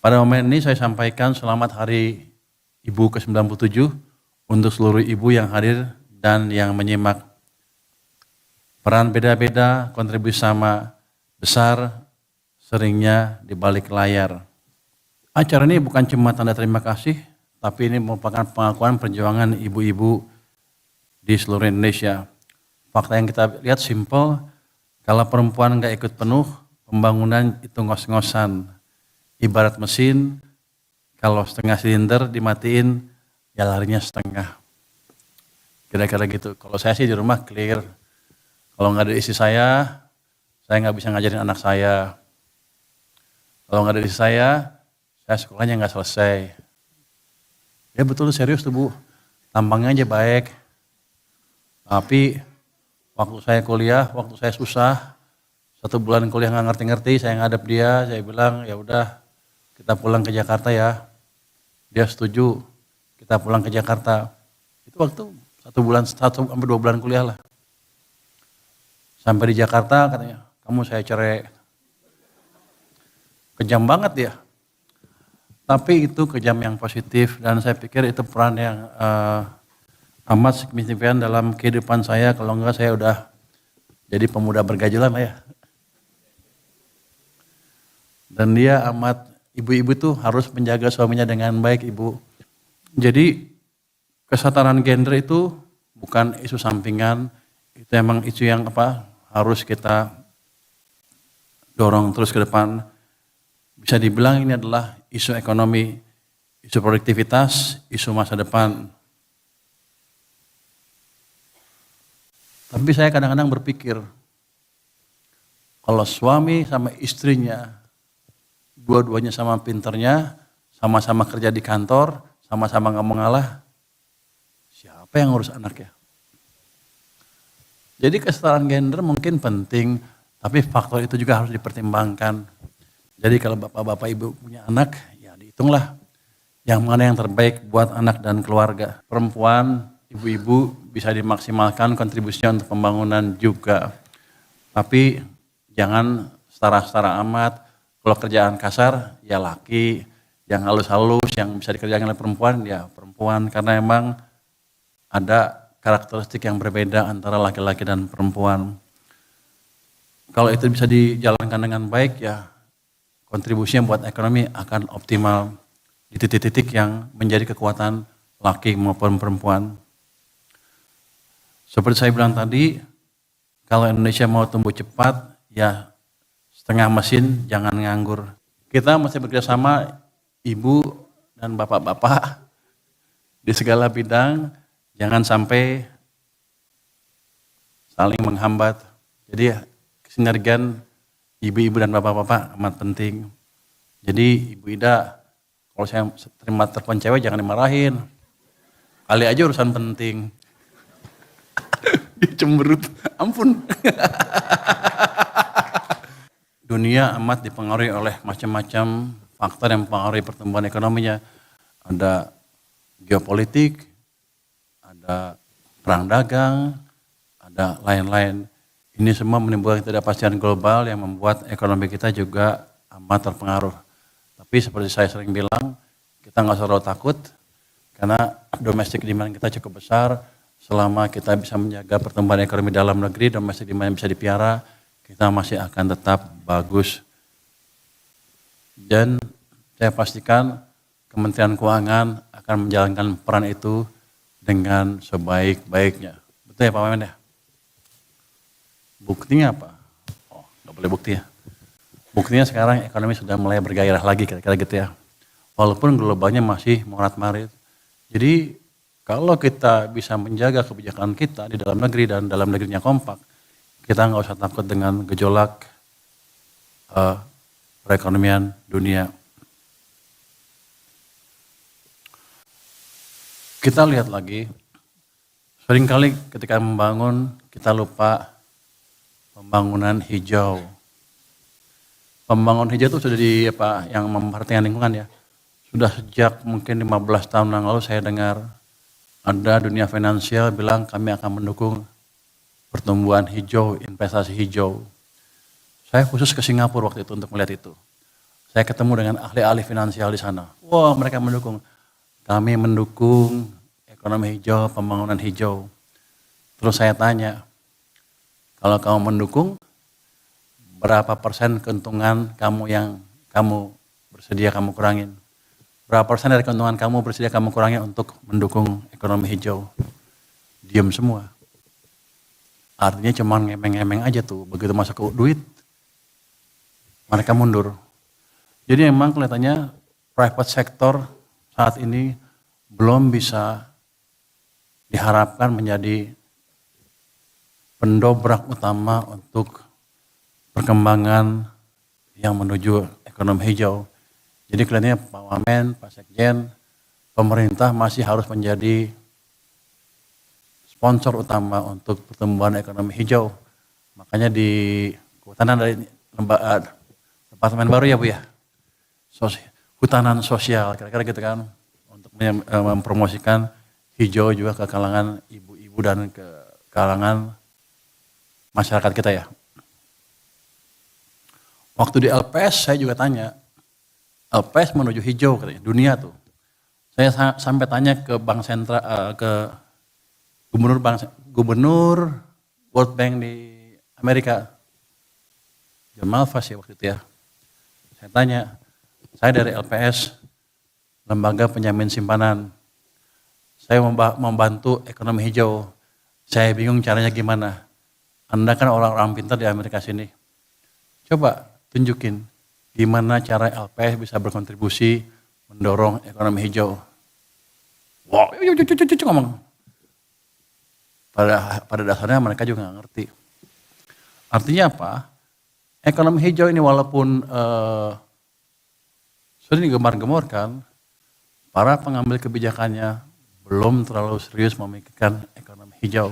Pada momen ini saya sampaikan selamat Hari Ibu ke-97 untuk seluruh ibu yang hadir dan yang menyimak. Peran beda-beda, kontribusi sama besar, seringnya di balik layar. Acara ini bukan cuma tanda terima kasih, tapi ini merupakan pengakuan perjuangan ibu-ibu di seluruh Indonesia. Fakta yang kita lihat simpel, kalau perempuan nggak ikut penuh, pembangunan itu ngos-ngosan. Ibarat mesin, kalau setengah silinder dimatiin, ya larinya setengah. Kira-kira gitu. Kalau saya sih di rumah clear. Kalau nggak ada istri saya nggak bisa ngajarin anak saya. Kalau nggak ada istri saya sekolahnya nggak selesai. Ya betul, serius tuh Bu. Tampangnya aja baik. Tapi waktu saya kuliah, waktu saya susah, 1 bulan kuliah nggak ngerti-ngerti, saya ngadep dia, saya bilang ya udah kita pulang ke Jakarta ya. Dia setuju, kita pulang ke Jakarta. Itu waktu 1 sampai 2 bulan kuliah lah. Sampai di Jakarta katanya, kamu saya cerai. Kejam banget dia. Tapi itu kejam yang positif dan saya pikir itu peran yang amat signifikan dalam kehidupan saya. Kalau enggak saya udah jadi pemuda bergajulan lah ya. Dan dia amat, ibu-ibu tuh harus menjaga suaminya dengan baik Ibu. Jadi kesetaraan gender itu bukan isu sampingan, itu emang isu yang harus kita dorong terus ke depan. Bisa dibilang ini adalah isu ekonomi, isu produktivitas, isu masa depan. Tapi saya kadang-kadang berpikir, kalau suami sama istrinya, dua-duanya sama pinternya, sama-sama kerja di kantor, sama-sama nggak mau ngalah, siapa yang ngurus anaknya? Jadi kesetaraan gender mungkin penting, tapi faktor itu juga harus dipertimbangkan. Jadi kalau bapak-bapak ibu punya anak, ya dihitunglah yang mana yang terbaik buat anak dan keluarga. Perempuan, ibu-ibu bisa dimaksimalkan kontribusinya untuk pembangunan juga. Tapi jangan setara-setara amat. Kalau kerjaan kasar, ya laki. Yang halus-halus, yang bisa dikerjakan oleh perempuan, ya perempuan. Karena emang ada karakteristik yang berbeda antara laki-laki dan perempuan. Kalau itu bisa dijalankan dengan baik, ya kontribusinya buat ekonomi akan optimal di titik-titik yang menjadi kekuatan laki maupun perempuan. Seperti saya bilang tadi, kalau Indonesia mau tumbuh cepat, ya setengah mesin jangan nganggur. Kita mesti bekerjasama ibu dan bapak-bapak di segala bidang, jangan sampai saling menghambat. Jadi sinergian ibu-ibu dan bapak-bapak amat penting. Jadi Ibu Ida, kalau saya terima telepon cewek jangan dimarahin. Kali aja urusan penting. Cemberut, ampun. Dunia amat dipengaruhi oleh macam-macam faktor yang mempengaruhi pertumbuhan ekonominya. Ada geopolitik, ada perang dagang, ada lain-lain. Ini semua menimbulkan ketidakpastian global yang membuat ekonomi kita juga amat terpengaruh. Tapi seperti saya sering bilang, kita nggak usah terlalu takut, karena domestic demand kita cukup besar. Selama kita bisa menjaga pertumbuhan ekonomi dalam negeri, domestic demand bisa dipiara, kita masih akan tetap bagus. Dan saya pastikan Kementerian Keuangan akan menjalankan peran itu dengan sebaik-baiknya. Betul ya Pak Wamen ya? Buktinya apa? Oh, nggak boleh bukti ya. Buktinya sekarang ekonomi sudah mulai bergairah lagi kira-kira gitu ya. Walaupun globalnya masih morat-marit. Jadi kalau kita bisa menjaga kebijakan kita di dalam negeri dan dalam negerinya kompak, kita nggak usah takut dengan gejolak perekonomian dunia. Kita lihat lagi, seringkali ketika membangun kita lupa pembangunan hijau. Pembangunan hijau itu sudah yang memperhatikan lingkungan ya. Sudah sejak mungkin 15 tahun yang lalu saya dengar ada dunia finansial bilang kami akan mendukung pertumbuhan hijau, investasi hijau. Saya khusus ke Singapura waktu itu untuk melihat itu. Saya ketemu dengan ahli-ahli finansial di sana. Wah, mereka mendukung. Kami mendukung ekonomi hijau, pembangunan hijau. Terus saya tanya, kalau kamu mendukung, berapa persen keuntungan kamu yang kamu bersedia kamu kurangin? Berapa persen dari keuntungan kamu bersedia kamu kurangin untuk mendukung ekonomi hijau? Diam semua. Artinya cuma ngemeng-ngemeng aja tuh, begitu masuk ke duit, mereka mundur. Jadi memang kelihatannya private sector saat ini belum bisa diharapkan menjadi pendobrak utama untuk perkembangan yang menuju ekonomi hijau. Jadi kelihatannya Pak Wamen, Pak Sekjen, pemerintah masih harus menjadi sponsor utama untuk pertumbuhan ekonomi hijau. Makanya di kehutanan dari departemen baru ya Bu ya, hutanan sosial, kira-kira gitu kan, untuk mempromosikan hijau juga ke kalangan ibu-ibu dan ke kalangan masyarakat kita ya. Waktu di LPS saya juga tanya, LPS menuju hijau katanya, dunia tuh. Saya sampai tanya ke Bank Sentral, ke gubernur World Bank di Amerika, John Malpass ya waktu itu ya. Saya tanya, saya dari LPS, lembaga penjamin simpanan. Saya membantu ekonomi hijau. Saya bingung caranya gimana. Anda kan orang-orang pintar di Amerika sini. Coba tunjukin gimana cara LPS bisa berkontribusi mendorong ekonomi hijau. Wow, ngomong. Pada dasarnya mereka juga nggak ngerti. Artinya apa? Ekonomi hijau ini walaupun sudah digemar-gemorkan, para pengambil kebijakannya belum terlalu serius memikirkan ekonomi hijau.